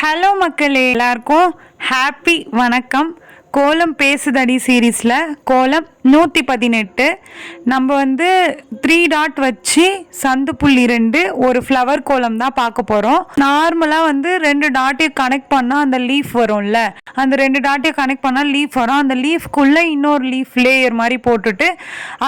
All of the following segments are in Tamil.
ஹலோ மக்களே, எல்லாருக்கும் ஹாப்பி வணக்கம். கோலம் பேசுதடி சீரீஸில் கோலம் 118 நம்ம வந்து 3 டாட் வச்சு சந்து புள்ளி 2 ஒரு ஃப்ளவர் கோலம் தான் பார்க்க போகிறோம். நார்மலாக வந்து 2 டாட்டையும் கனெக்ட் பண்ணால் அந்த லீஃப் வரும்ல, அந்த 2 டாட்டையும் கனெக்ட் பண்ணால் லீஃப் வரும். அந்த லீஃப்குள்ளே இன்னொரு லீஃப் லேயர் மாதிரி போட்டுட்டு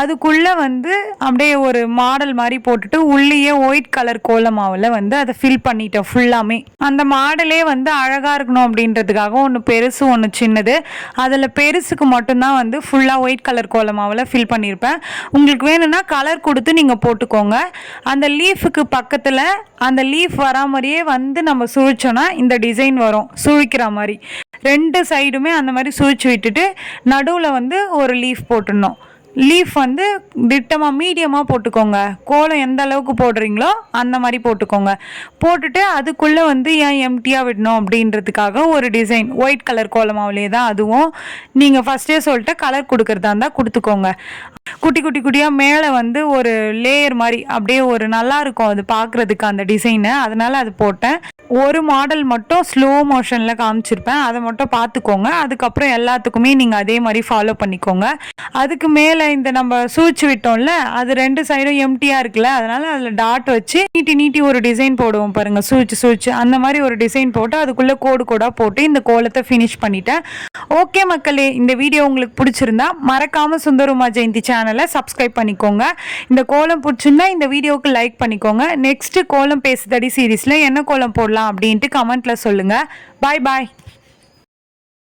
அதுக்குள்ளே வந்து அப்படியே ஒரு மாடல் மாதிரி போட்டுட்டு உள்ளேயே ஒயிட் கலர் கோலமாவில் வந்து அதை ஃபில் பண்ணிட்டோம் ஃபுல்லாமே. அந்த மாடலே வந்து அழகாக இருக்கணும் அப்படின்றதுக்காக ஒன்று பெருசு ஒன்று சின்னது. அதில் பெருசுக்கு மட்டும்தான் வந்து ஃபுல்லாக ஒயிட் கலர் கோலமாவில் ஃபில் பண்ணியிருப்பேன். உங்களுக்கு வேணும்னா கலர் கொடுத்து நீங்கள் போட்டுக்கோங்க. அந்த லீஃபுக்கு பக்கத்தில் அந்த லீஃப் வரா மாதிரியே வந்து நம்ம சுழிச்சோன்னா இந்த டிசைன் வரும், சுழிக்கிற மாதிரி. 2 சைடுமே அந்த மாதிரி சுழிச்சு விட்டுட்டு நடுவில் வந்து ஒரு லீஃப் போட்டுடணும். லீஃப் வந்து திட்டமாக மீடியமாக போட்டுக்கோங்க. கோலம் எந்த அளவுக்கு போடுறீங்களோ அந்த மாதிரி போட்டுக்கோங்க. போட்டுட்டு அதுக்குள்ளே வந்து ஏன் எம்டியாக விடணும் அப்படின்றதுக்காக ஒரு டிசைன் ஒயிட் கலர் கோலமாவிலே தான். அதுவும் நீங்கள் ஃபஸ்ட்டே சொல்லிட்டு கலர் கொடுக்குறதா இருந்தால் கொடுத்துக்கோங்க. குட்டி குட்டி குட்டியாக மேலே வந்து ஒரு லேயர் மாதிரி அப்படியே ஒரு நல்லா இருக்கும் அது பார்க்குறதுக்கு அந்த டிசைனு. அதனால் அது போட்டேன். ஒரு மாடல் மட்டும் ஸ்லோ மோஷனில் காமிச்சிருப்பேன், அதை மட்டும் பார்த்துக்கோங்க. அதுக்கப்புறம் எல்லாத்துக்குமே நீங்கள் அதே மாதிரி ஃபாலோ பண்ணிக்கோங்க. அதுக்கு மேலே இந்த நம்ம சூழ்ச்சி விட்டோம்ல, அது 2 சைடும் எம்டியாக இருக்குல்ல, அதனால் அதில் டாட் வச்சு நீட்டி நீட்டி ஒரு டிசைன் போடுவோம் பாருங்கள். சூழ்ச்சி அந்த மாதிரி ஒரு டிசைன் போட்டு அதுக்குள்ளே கோடு கோடாக போட்டு இந்த கோலத்தை ஃபினிஷ் பண்ணிட்டேன். ஓகே மக்களே, இந்த வீடியோ உங்களுக்கு பிடிச்சிருந்தா மறக்காமல் சுந்தரமா ஜெயந்தி சேனலை சப்ஸ்கிரைப் பண்ணிக்கோங்க. இந்த கோலம் பிடிச்சிருந்தா இந்த வீடியோவுக்கு லைக் பண்ணிக்கோங்க. நெக்ஸ்ட் கோலம் பேசுதடி சீரீஸில் என்ன கோலம் போடலாம் அப்படின்ட்டு கமெண்ட்டில் சொல்லுங்கள். பாய் பாய்.